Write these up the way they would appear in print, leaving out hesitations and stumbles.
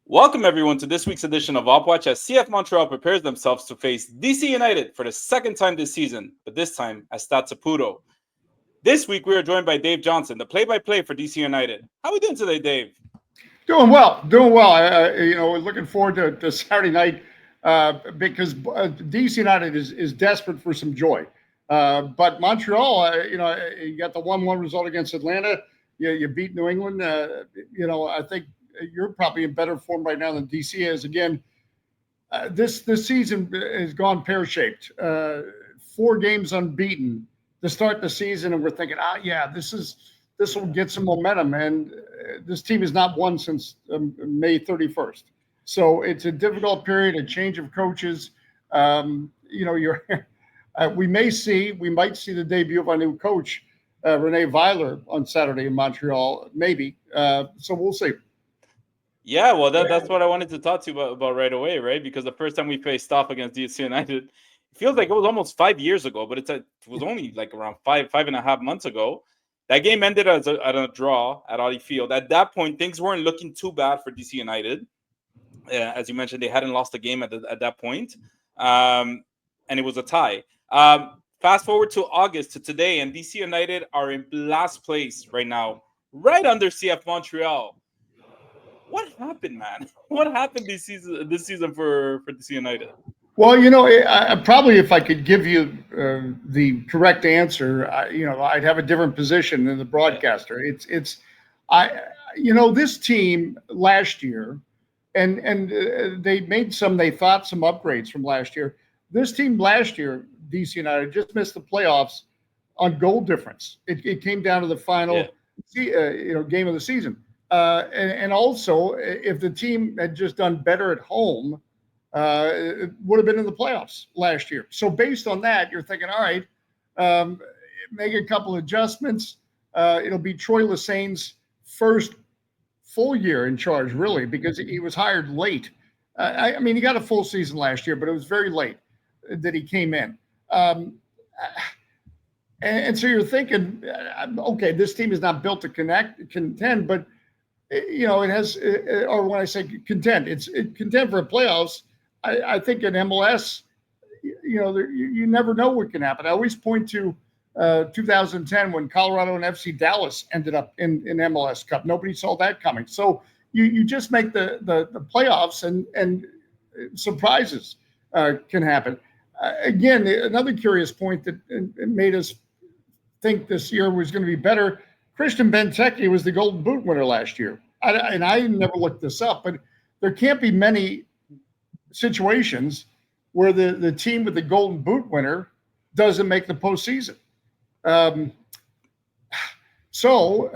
Welcome everyone to this week's edition of Opp Watch as CF Montreal prepares themselves to face DC United for the second time this season, but this time at Stade Saputo. This week we are joined by Dave Johnson, the play-by-play for DC United. How are we doing today, Dave? Doing well, doing well. Looking forward to Saturday night because DC United is desperate for some joy. But Montreal, you got the 1-1 result against Atlanta. You beat New England. I think you're probably in better form right now than DC is. Again, this season has gone pear-shaped. 4 games unbeaten to start the season, and we're thinking, this will get some momentum. And this team has not won since May 31st. So it's a difficult period, a change of coaches. We might see the debut of our new coach, Rene Weiler, on Saturday in Montreal, maybe. So we'll see. Yeah, well, that's what I wanted to talk to you about right away, right? Because the first time we faced off against DC United, it feels like it was almost 5 years ago, but it was only like around five and a half months ago. That game ended at a draw at Audi Field. At that point, things weren't looking too bad for DC United. As you mentioned, they hadn't lost a game at that point, and it was a tie. Fast forward to August to today, and DC United are in last place right now, right under CF Montreal. What happened, man? What happened this season for DC United? Well, probably if I could give you the correct answer, I'd have a different position than the broadcaster. This team last year, and they made they thought some upgrades from last year. This team last year, DC United, just missed the playoffs on goal difference. It came down to the final, game of the season. And also, if the team had just done better at home, it would have been in the playoffs last year. So based on that, you're thinking, all right, make a couple adjustments. It'll be Troy Lessane's first full year in charge, really, because he was hired late. He got a full season last year, but it was very late that he came in. And so you're thinking, okay, this team is not built to contend, but it has, or when I say contend, it's contend for playoffs. I think in MLS, you never know what can happen. I always point to 2010 when Colorado and FC Dallas ended up in MLS Cup. Nobody saw that coming. So you just make the playoffs and surprises can happen. Again, another curious point that made us think this year was going to be better. Christian Benteke was the Golden Boot winner last year. I never looked this up, but there can't be many situations where the team with the Golden Boot winner doesn't make the postseason. So,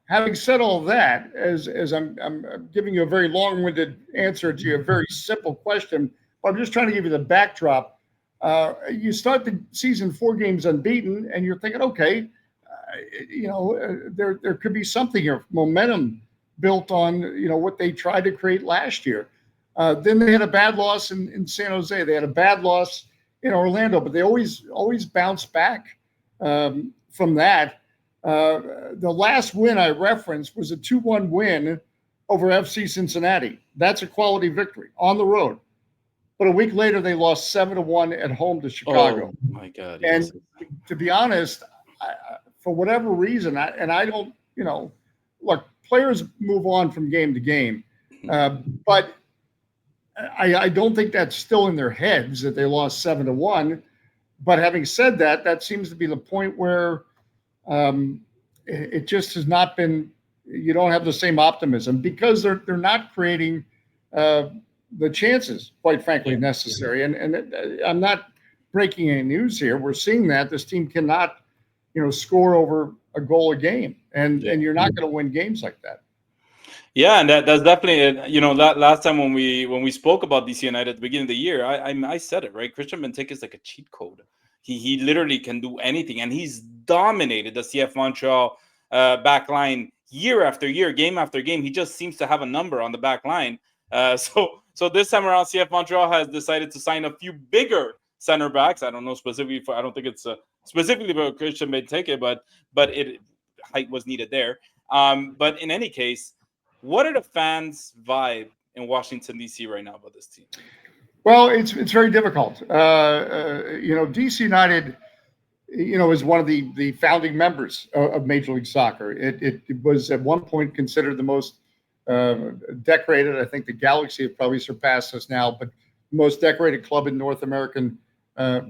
having said all that, as I'm giving you a very long-winded answer to a very simple question, but I'm just trying to give you the backdrop. You start the season 4 games unbeaten, and you're thinking, okay, there could be something here, momentum built on what they tried to create last year. Then they had a bad loss in San Jose. They had a bad loss in Orlando, but they always bounce back from that. The last win I referenced was a 2-1 win over FC Cincinnati. That's a quality victory on the road. But a week later, they lost 7-1 at home to Chicago. Oh my God! Yes. And to be honest, for whatever reason, I don't, look, players move on from game to game, but I don't think that's still in their heads that they lost 7-1. But having said that, that seems to be the point where it just has not been. You don't have the same optimism because they're not creating the chances, quite frankly, necessary. And I'm not breaking any news here. We're seeing that this team cannot, score over a goal a game, and you're not going to win games like that. Yeah, and that's definitely last time when we spoke about DC United at the beginning of the year, I said it right. Christian Benteke is like a cheat code. He literally can do anything, and he's dominated the CF Montreal back line year after year, game after game. He just seems to have a number on the back line. So this time around, CF Montreal has decided to sign a few bigger center backs. I don't know specifically I don't think it's specifically about Christian Benteke, but height was needed there. But in any case, what are the fans' vibe in Washington D.C. right now about this team? Well, it's very difficult. DC United, is one of the founding members of Major League Soccer. It was at one point considered the most decorated. I think the Galaxy have probably surpassed us now, but most decorated club in North American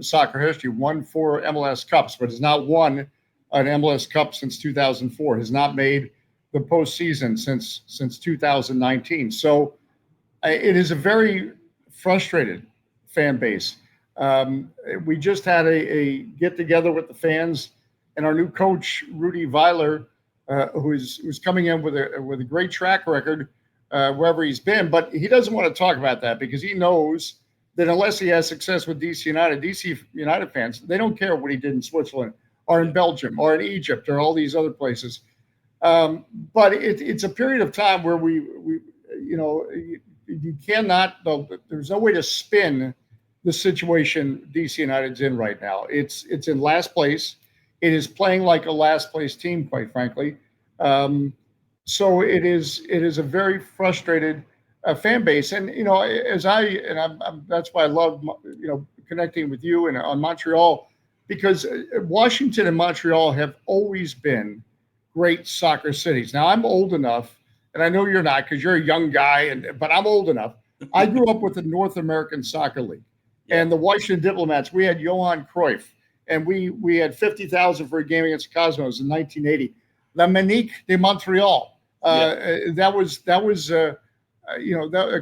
soccer history. Won 4 MLS Cups, but has not won an MLS Cup since 2004. Has not made the postseason since 2019. So it is a very frustrated fan base. We just had a get together with the fans, and our new coach Rudy Weiler, who's coming in with a great track record wherever he's been, but he doesn't want to talk about that because he knows that unless he has success with DC United fans, they don't care what he did in Switzerland or in Belgium or in Egypt or all these other places. But it's a period of time where we you cannot. There's no way to spin the situation DC United's in right now. It's in last place. It is playing like a last place team, quite frankly. So it is a very frustrated fan base, and that's why I love connecting with you and on Montreal, because Washington and Montreal have always been great soccer cities. Now I'm old enough, and I know you're not because you're a young guy, but I'm old enough. I grew up with the North American Soccer League. Yeah. And the Washington Diplomats. We had Johan Cruyff, and we had 50,000 for a game against the Cosmos in 1980. La Manique de Montreal. That was a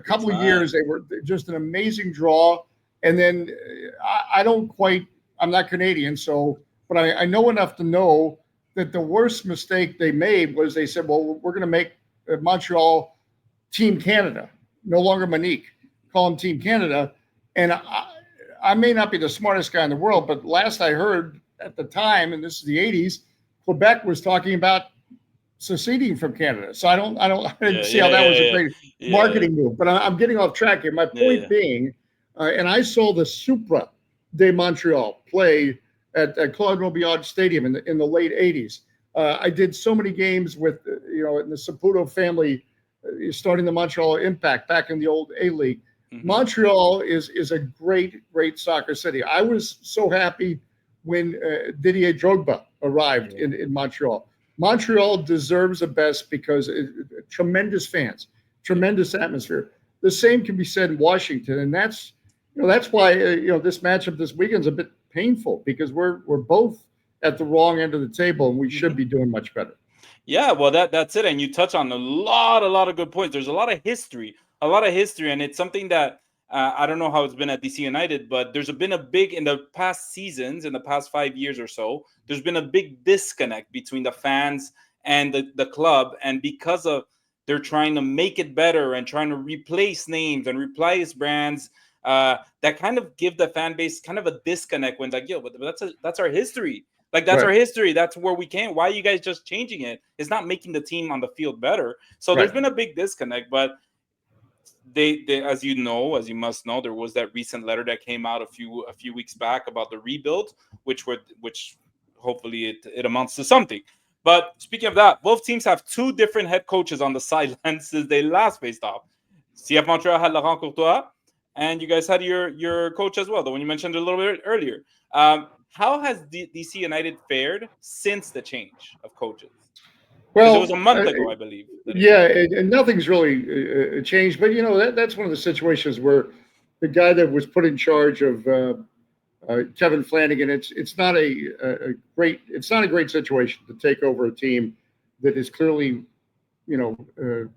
couple of years. They were just an amazing draw. And then I'm not Canadian, but I know enough to know that the worst mistake they made was they said, well, we're going to make Montreal Team Canada, no longer Manique, call them Team Canada. And I may not be the smartest guy in the world, but last I heard at the time, and this is the 80s, Quebec was talking about seceding from Canada. So I didn't see how that was a great marketing move. But I'm getting off track here. My point being, and I saw the Supra de Montreal play at Claude Robillard Stadium in the late 80s. I did so many games with, in the Saputo family, starting the Montreal Impact back in the old A-League. Mm-hmm. Montreal is a great soccer city. I was so happy when Didier Drogba arrived in Montreal. Montreal deserves the best because tremendous fans, tremendous atmosphere. The same can be said in Washington, and that's why this matchup this weekend is a bit painful because we're both at the wrong end of the table, and we should be doing much better. Yeah, well, that's it. And you touch on a lot of good points. There's a lot of history, and it's something that I don't know how it's been at DC United, but there's been a big, in the past seasons, in the past 5 years or so, there's been a big disconnect between the fans and the club. And because of they're trying to make it better and trying to replace names and replace brands, that kind of give the fan base kind of a disconnect when like, but that's our history. Like, that's our history. That's where we came. Why are you guys just changing it? It's not making the team on the field better. So there's been a big disconnect. But they, as you must know, there was that recent letter that came out a few weeks back about the rebuild, which hopefully it amounts to something. But speaking of that, both teams have 2 different head coaches on the sidelines since they last faced off. CF Montreal had Laurent Courtois, and you guys had your coach as well, the one you mentioned a little bit earlier. How has DC United fared since the change of coaches? Well, it was a month ago, I believe. And nothing's really changed. But that's one of the situations where the guy that was put in charge of Kevin Flanagan, it's not a great situation to take over a team that is clearly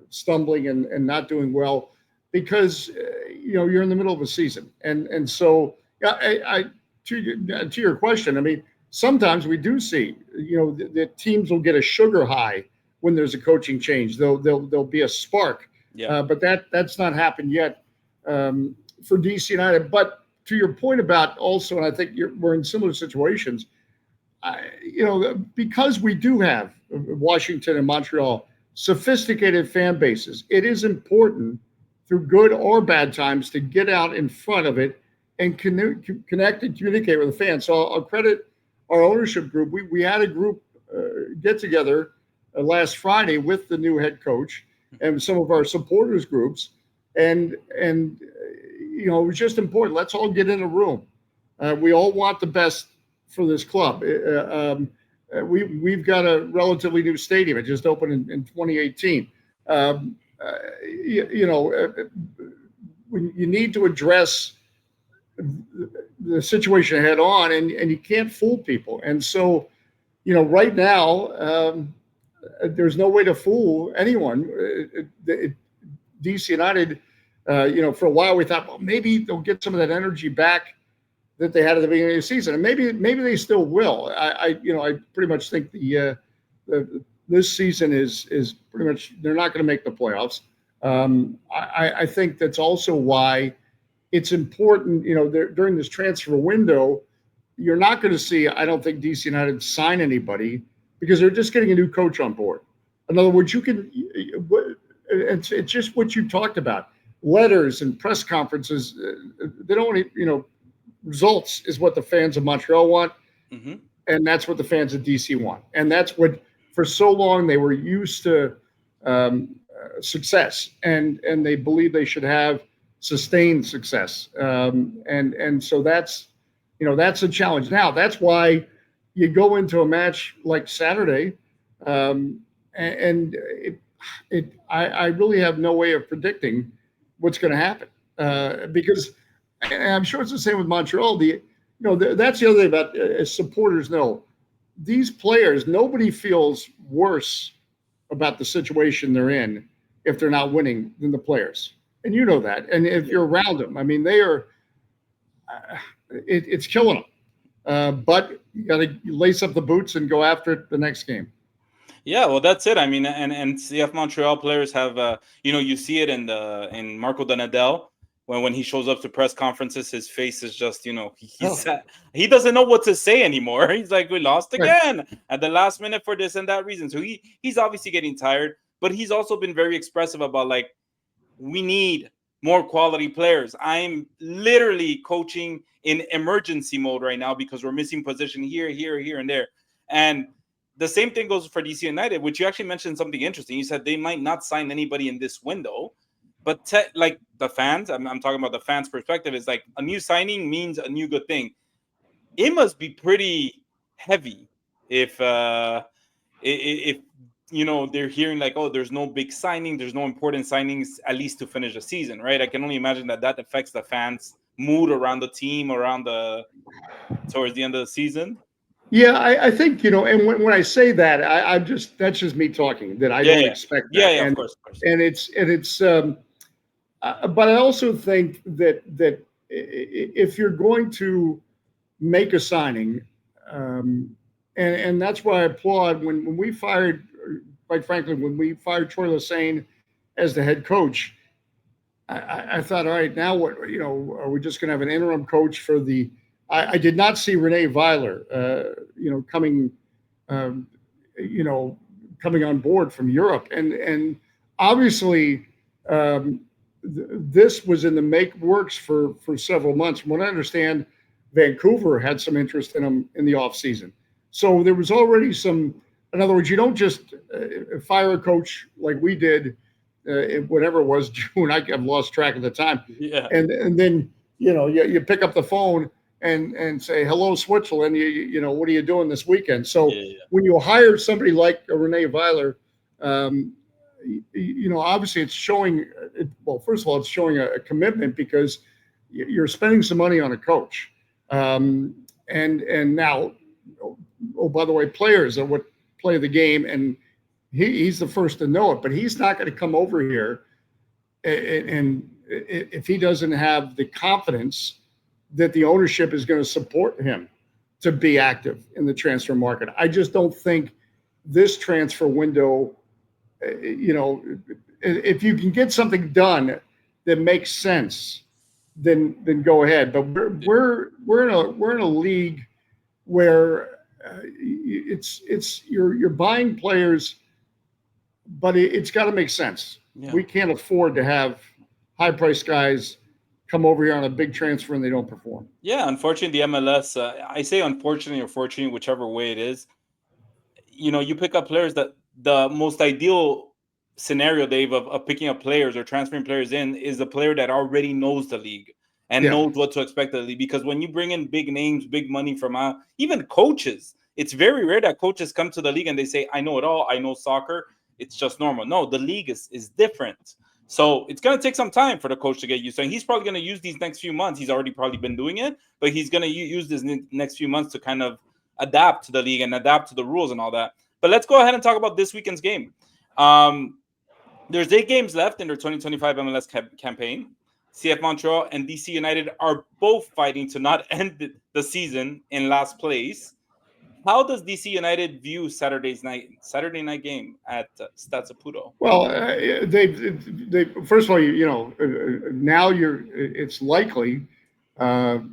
stumbling and not doing well because you're in the middle of a season, and so to your question, I mean, sometimes we do see, the teams will get a sugar high when there's a coaching change. There'll be a spark, but that's not happened yet for DC United. But to your point about also, and I think we're in similar situations, because we do have Washington and Montreal sophisticated fan bases, it is important through good or bad times to get out in front of it and connect and communicate with the fans. So I'll credit our ownership group. We had a group get together last Friday with the new head coach and some of our supporters groups and it was just important. Let's all get in a room. We all want the best for this club. We've got a relatively new stadium. It just opened in 2018. Um, uh, when you need to address the situation head on, and you can't fool people. And so, right now, there's no way to fool anyone. DC United, for a while we thought, well, maybe they'll get some of that energy back that they had at the beginning of the season, and maybe they still will. I pretty much think this season is pretty much they're not going to make the playoffs. I think that's also why it's important. During this transfer window, you're not going to see, I don't think, DC United sign anybody because they're just getting a new coach on board. In other words, it's just what you talked about. Letters and press conferences, they don't want to, results is what the fans of Montreal want. Mm-hmm. And that's what the fans of DC want. And that's what, for so long, they were used to success, and they believe they should have sustained success. And so that's a challenge. Now, that's why you go into a match like Saturday, and I really have no way of predicting what's going to happen, because, and I'm sure it's the same with Montreal. That's the other thing about, as supporters know, these players, nobody feels worse about the situation they're in if they're not winning than the players. And you know that. And if you're around them, I mean, they are, it's killing them. But you got to lace up the boots and go after it the next game. Yeah, well, that's it. I mean, and CF Montreal players have, you see it in Marco Donadel. When he shows up to press conferences, his face is just, he doesn't know what to say anymore. He's like, we lost again at the last minute for this and that reason. So he's obviously getting tired, but he's also been very expressive about, like, we need more quality players. I'm literally coaching in emergency mode right now because we're missing position here, and there. And the same thing goes for DC United, which you actually mentioned something interesting. You said they might not sign anybody in this window. But like the fans, I'm talking about the fans' perspective, is like a new signing means a new good thing. It must be pretty heavy if they're hearing like, oh, there's no big signing, there's no important signings, at least to finish the season, right? I can only imagine that affects the fans' mood around the team towards the end of the season. Yeah, I think, and when I say that, that's just me talking, that I don't expect that. Yeah, of course. And it's but I also think that if you're going to make a signing, and that's why I applaud when we fired, quite frankly, when we fired Troy Lesesne as the head coach, I thought, all right, now what? Are we just going to have an interim coach for the? I did not see Rene Weiler, coming, coming on board from Europe, and obviously. This was in the works for several months. From what I understand, Vancouver had some interest in him in the off season. So there was already some. In other words, you don't just fire a coach like we did, whatever it was, June. I've lost track of the time. Yeah. And then you pick up the phone and say, hello, Switzerland. What are you doing this weekend? So when you hire somebody like Rene Weiler. Obviously it's showing, well, first of all, it's showing a commitment because you're spending some money on a coach. And now, oh, by the way, players are what play the game, and he's the first to know it, but he's not going to come over here and if he doesn't have the confidence that the ownership is going to support him to be active in the transfer market. I just don't think this transfer window, if you can get something done that makes sense, then go ahead. But we're in a league where you're buying players, but it's got to make sense. Yeah. We can't afford to have high priced guys come over here on a big transfer and they don't perform. Yeah, unfortunately, the MLS. I say unfortunately or fortunately, whichever way it is. You pick up players that the most ideal scenario, Dave, of picking up players or transferring players in is a player that already knows the league and knows what to expect of the league. Because when you bring in big names, big money from even coaches, it's very rare that coaches come to the league and they say, I know it all. I know soccer. It's just normal. No, the league is different. So it's going to take some time for the coach to get used to it. And he's probably going to use these next few months. He's already probably been doing it, but he's going to use this next few months to kind of adapt to the league and adapt to the rules and all that. But let's go ahead and talk about this weekend's game. There's 8 games left in their 2025 MLS campaign. CF Montreal and DC United are both fighting to not end the season in last place. How does DC United view Saturday night game at Stade Saputo? Well, they first of all, now it's likely. I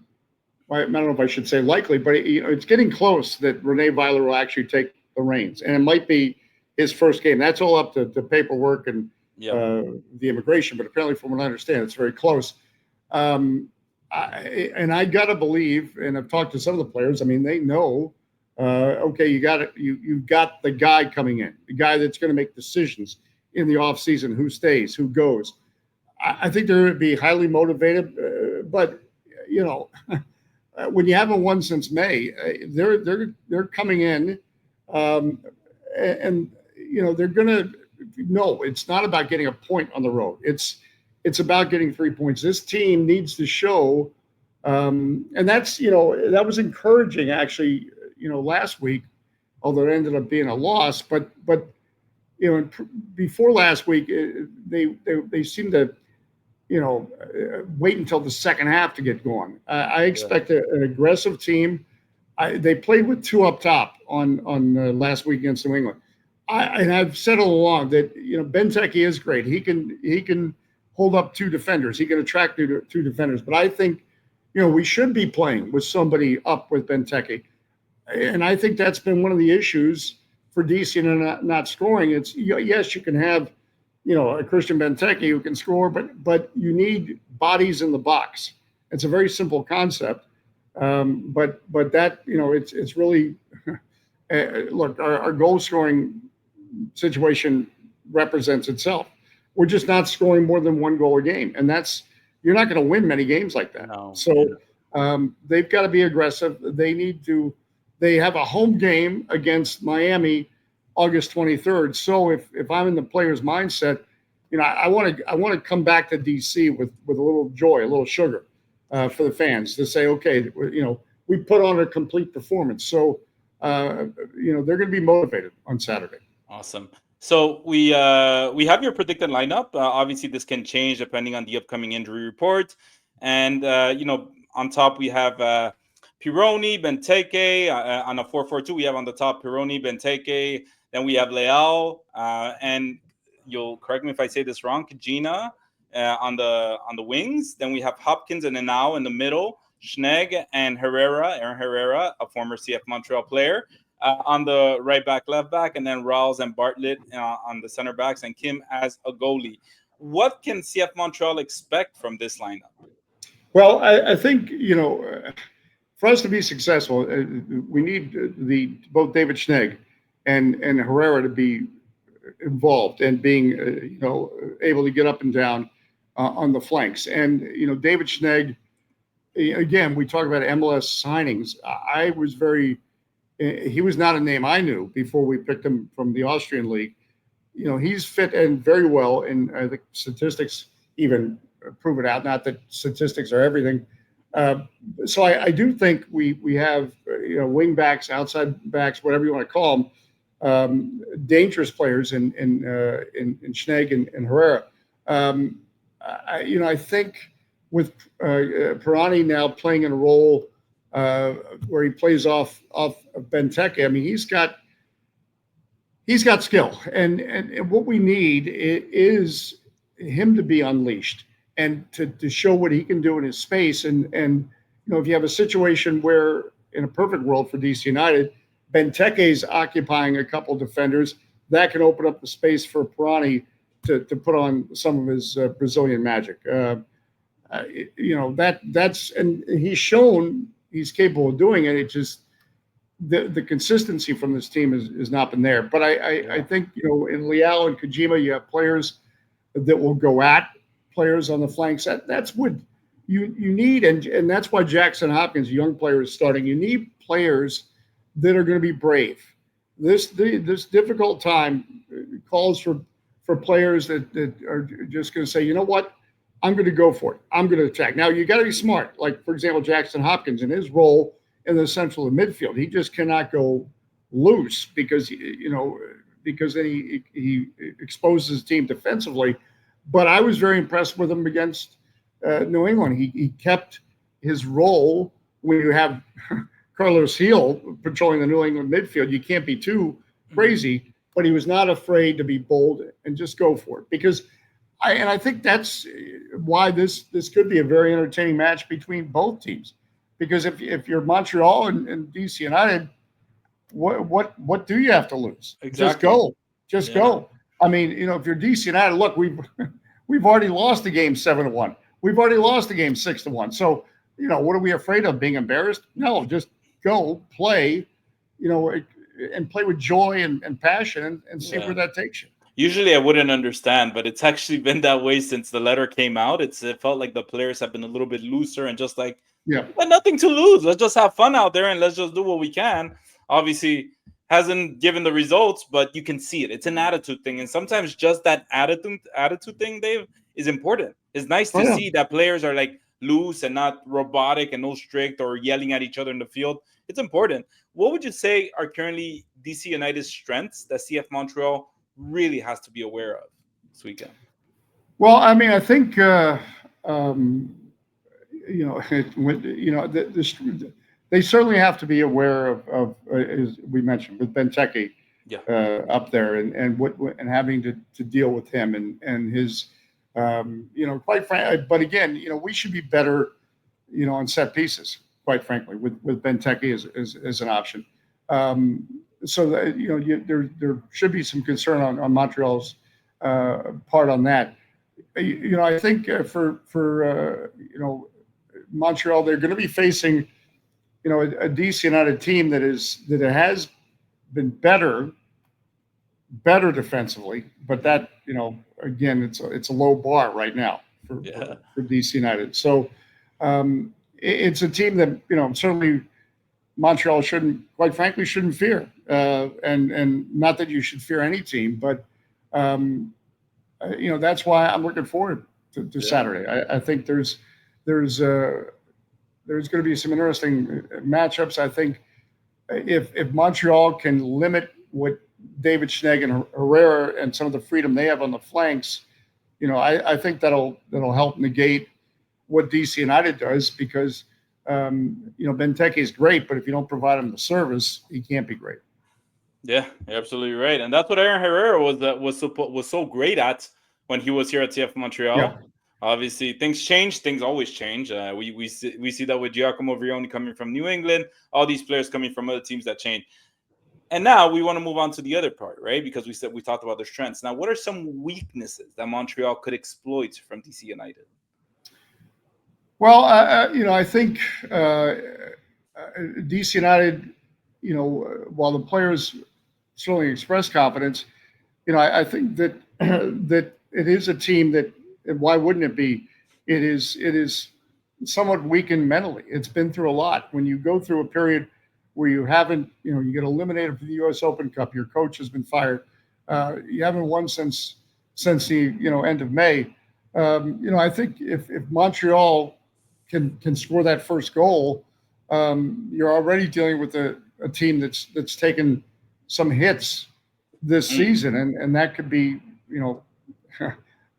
don't know if I should say likely, but it's getting close that Rene Weiler will actually take the reins, and it might be his first game. That's all up to the paperwork and the immigration, but apparently, from what I understand, it's very close. I gotta believe, and I've talked to some of the players. I mean, they know. Okay, you've got the guy coming in, the guy that's going to make decisions in the off season, who stays, who goes. I think they're going to be highly motivated, but when you haven't won since May, they're coming in, and they're going to. No, it's not about getting a point on the road. It's about getting 3 points. This team needs to show, and that's that was encouraging actually. Last week, although it ended up being a loss, but before last week, they seemed to wait until the second half to get going. I expect an aggressive team. They played with 2 up top on last week against New England. I've said all along that Benteke is great. He can hold up 2 defenders. He can attract 2 defenders. But I think we should be playing with somebody up with Benteke. And I think that's been one of the issues for DC and not scoring. It's yes, you can have, a Christian Benteke who can score, but you need bodies in the box. It's a very simple concept, but that it's really look, our goal scoring situation represents itself. We're just not scoring more than 1 goal a game, and you're not going to win many games like that. No. So they've got to be aggressive. They have a home game against Miami August 23rd. So if I'm in the player's mindset, I want to come back to DC with a little joy, a little sugar for the fans to say, okay, we put on a complete performance. So they're going to be motivated on Saturday. Awesome. So we have your predicted lineup. Obviously, this can change depending on the upcoming injury report. And on top we have Pironi, Benteke on a 4-4-2. We have on the top Pironi, Benteke. Then we have Leal, and you'll correct me if I say this wrong, Kajina on the wings. Then we have Hopkins and Enau in the middle. Schnegg and Aaron Herrera, a former CF Montreal player, on the right back, left back, and then Rawls and Bartlett on the center backs, and Kim as a goalie. What can CF Montreal expect from this lineup? Well, I think for us to be successful, we need both David Schnegg and Herrera to be involved and being able to get up and down on the flanks. And David Schnegg, again, we talk about MLS signings. He was not a name I knew before we picked him from the Austrian league. He's fit in very well, and I think statistics even prove it out. Not that statistics are everything. So I do think we have wing backs, outside backs, whatever you want to call them, dangerous players in Schnegg and Herrera. I think with Pirani now playing in a role where he plays off Benteke, I mean he's got skill, and what we need is him to be unleashed and to show what he can do in his space. And if you have a situation where in a perfect world for DC United, Benteke's occupying a couple defenders, that can open up the space for Pirani to put on some of his Brazilian magic. That's and he's shown he's capable of doing it. It just the consistency from this team is not been there. But I think, in Leal and Kojima, you have players that will go at players on the flanks. That's what you need, and that's why Jackson Hopkins, a young player, is starting. You need players that are going to be brave. This difficult time calls for players that are just going to say, you know what, I'm going to go for it. I'm going to attack. Now you got to be smart. Like, for example, Jackson Hopkins in his role in the central and midfield, he just cannot go loose because then he exposes his team defensively. But I was very impressed with him against New England. He kept his role. When you have Carlos Heel patrolling the New England midfield, you can't be too crazy. But he was not afraid to be bold and just go for it. Because I think that's why this could be a very entertaining match between both teams. Because if you're Montreal and DC United, what do you have to lose? Exactly. Just go. I mean, if you're DC United, look, we've already lost the game 7-1. We've already lost the game 6-1. So, what are we afraid of? Being embarrassed? No, just go play, and play with joy and passion and see where that takes you. Usually I wouldn't understand, but it's actually been that way since the letter came out. It felt like the players have been a little bit looser and just like, nothing to lose. Let's just have fun out there and let's just do what we can. Obviously, hasn't given the results, but you can see it. It's an attitude thing. And sometimes just that attitude thing, Dave, is important. It's nice to see that players are like loose and not robotic and no strict or yelling at each other in the field. It's important. What would you say are currently DC United's strengths that CF Montreal really has to be aware of this weekend? Well, I mean, I think they certainly have to be aware of as we mentioned, with Benteke up there and having to deal with him and his quite frankly. But again, we should be better on set pieces, quite frankly, with Benteke as an option. So that, there should be some concern on Montreal's part on that. I think for Montreal, they're going to be facing a DC United team that has been better defensively, but that again, it's a low bar right now for DC United. So it's a team that certainly Montreal quite frankly shouldn't fear, and not that you should fear any team, but that's why I'm looking forward to Saturday. I think there's going to be some interesting matchups. I think if Montreal can limit what David Schnegg and Herrera and some of the freedom they have on the flanks, I think that'll help negate what DC United does, because Benteke is great, but if you don't provide him the service, he can't be great. Yeah, you're absolutely right, and that's what Aaron Herrera was so great at when he was here at CF Montreal. Yeah. Obviously, things change. Things always change. We see that with Giacomo Vrioni coming from New England, all these players coming from other teams that change. And now we want to move on to the other part, right? Because we talked about their strengths. Now, what are some weaknesses that Montreal could exploit from DC United? Well, I think DC United, while the players certainly express confidence, I think that that it is a team that, and why wouldn't it be? It is somewhat weakened mentally. It's been through a lot. When you go through a period where you haven't, you get eliminated from the U.S. Open Cup, your coach has been fired, you haven't won since the end of May. I think if Montreal can score that first goal, you're already dealing with a team that's taken some hits this season, and that could be,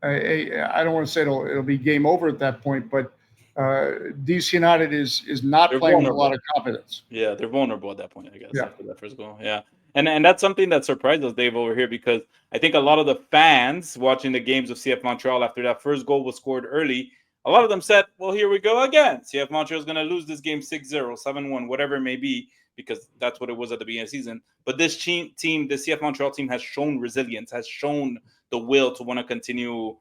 I don't want to say it'll be game over at that point, but DC United is not playing with a lot of confidence. Yeah, they're vulnerable at that point, I guess, after that first goal. Yeah. And that's something that surprised us, Dave, over here, because I think a lot of the fans watching the games of CF Montreal after that first goal was scored early, a lot of them said, well, here we go again. CF Montreal is going to lose this game 6-0, 7-1, whatever it may be, because that's what it was at the beginning of the season. But this team, the CF Montreal team, has shown resilience, has shown the will to want to continue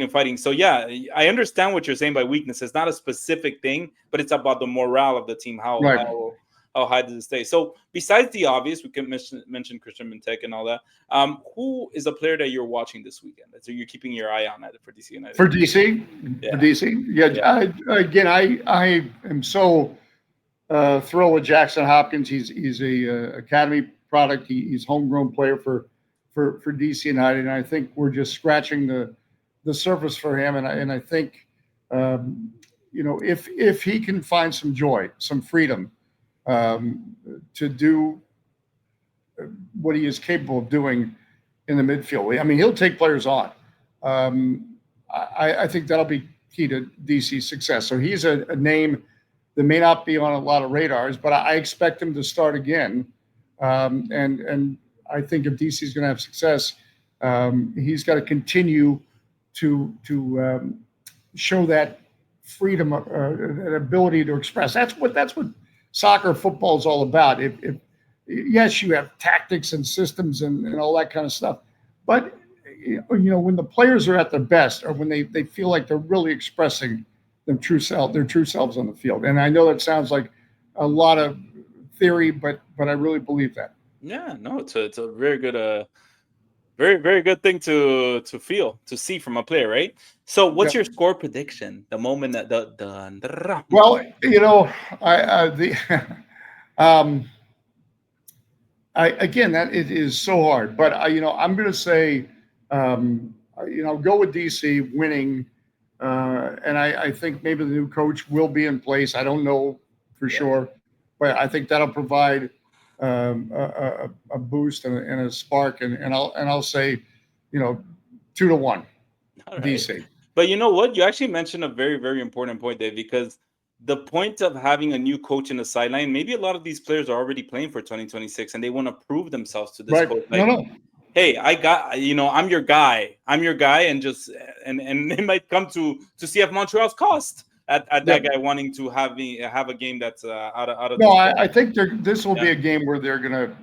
fighting. So, yeah, I understand what you're saying by weakness. It's not a specific thing, but it's about the morale of the team, how how high does it stay? So besides the obvious, we can mention Christian Benteke and all that. Who is a player that you're watching this weekend? So you're keeping your eye on for DC United. For DC, Yeah. yeah. I am so thrilled with Jackson Hopkins. He's a academy product. He's homegrown player for DC United, and I think we're just scratching the surface for him. And I think if he can find some joy, some freedom to do what he is capable of doing in the midfield. I mean, he'll take players on. I think that'll be key to DC's success. So he's a name that may not be on a lot of radars, but I expect him to start again. And I think if DC is going to have success, he's got to continue to show that freedom, that ability to express. That's what soccer, football is all about. If yes, you have tactics and systems and all that kind of stuff, but when the players are at their best, or when they feel like they're really expressing their true selves on the field. And I know that sounds like a lot of theory, but I really believe that. Yeah, no, it's a very good very, very good thing to see from a player, right? So what's your score prediction? The moment that well, again, that it is so hard, but I'm going to say, go with DC winning, and I think maybe the new coach will be in place. I don't know for sure, but I think that'll provide a boost and a spark, and I'll say, 2-1, DC. But you know what? You actually mentioned a very, very important point, Dave, because the point of having a new coach in the sideline, maybe a lot of these players are already playing for 2026 and they want to prove themselves to this coach. Like, no. Hey, I'm your guy. I'm your guy, and it might come to CF Montreal's cost at that guy wanting to have a game that's out of. No, I think this will be a game where you're gonna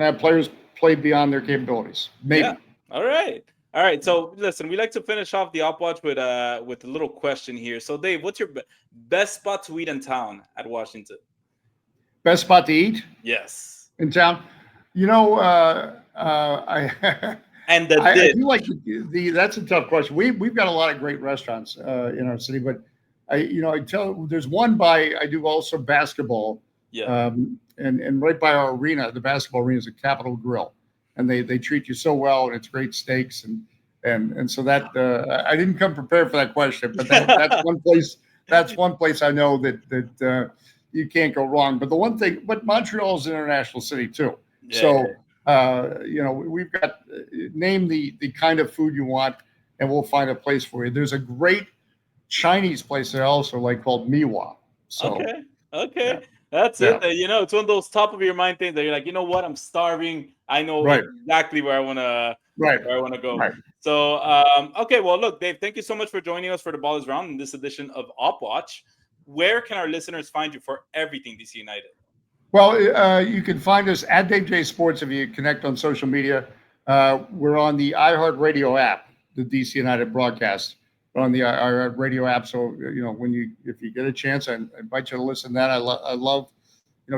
have players play beyond their capabilities. Maybe. Yeah. All right. So listen, we like to finish off the Opp Watch with a little question here. So Dave, what's your best spot to eat in town at Washington? Best spot to eat? Yes. In town, I feel like that's a tough question. We've got a lot of great restaurants in our city, but I there's one I do also basketball. Yeah. And right by our arena, the basketball arena is a Capitol Grill, and they treat you so well, and it's great steaks and so that I didn't come prepared for that question, but that's one place. That's one place I know that you can't go wrong. But Montreal is an international city too. Yeah. So we've got name the kind of food you want, and we'll find a place for you. There's a great Chinese place there also, called Miwa. So okay. Yeah. That's it. It's one of those top of your mind things that you're like, you know what, I'm starving. I know exactly where I want to go. Right. So, okay. Well, look, Dave, thank you so much for joining us for the Ball is Round in this edition of Opp Watch. Where can our listeners find you for everything DC United? Well, you can find us at Dave J Sports if you connect on social media. We're on the iHeartRadio app, the DC United broadcast on the iHeartRadio app. So if you get a chance, I invite you to listen to that. I love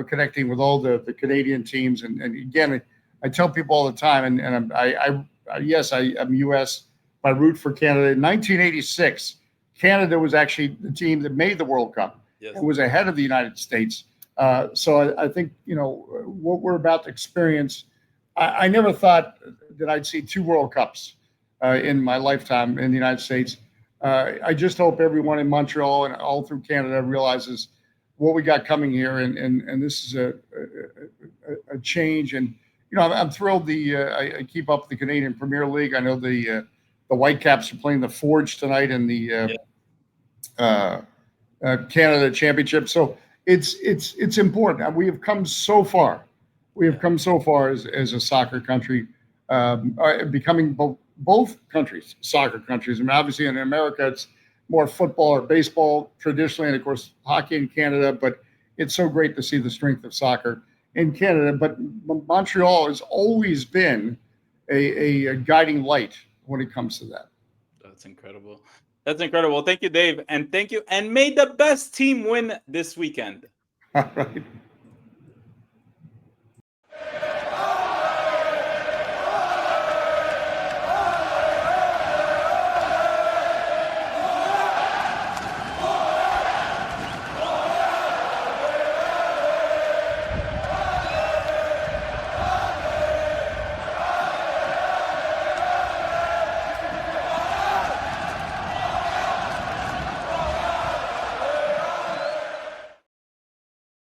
connecting with all the Canadian teams, and again, I tell people all the time, and I'm U.S. I root for Canada. In 1986, Canada was actually the team that made the World Cup. Yes. It was ahead of the United States. So I think what we're about to experience. I never thought that I'd see 2 World Cups in my lifetime in the United States. I just hope everyone in Montreal and all through Canada realizes what we got coming here, and this is a change. And I'm thrilled. I keep up with the Canadian Premier League. I know the Whitecaps are playing the Forge tonight in the Canada Championship. So it's important. We have come so far. We have come so far as a soccer country, becoming both countries soccer countries. I mean, obviously in America it's more football or baseball traditionally, and of course hockey in Canada. But it's so great to see the strength of soccer in Canada. But Montreal has always been a guiding light when it comes to that. That's incredible. That's incredible. Thank you, Dave. And thank you. And may the best team win this weekend. All right.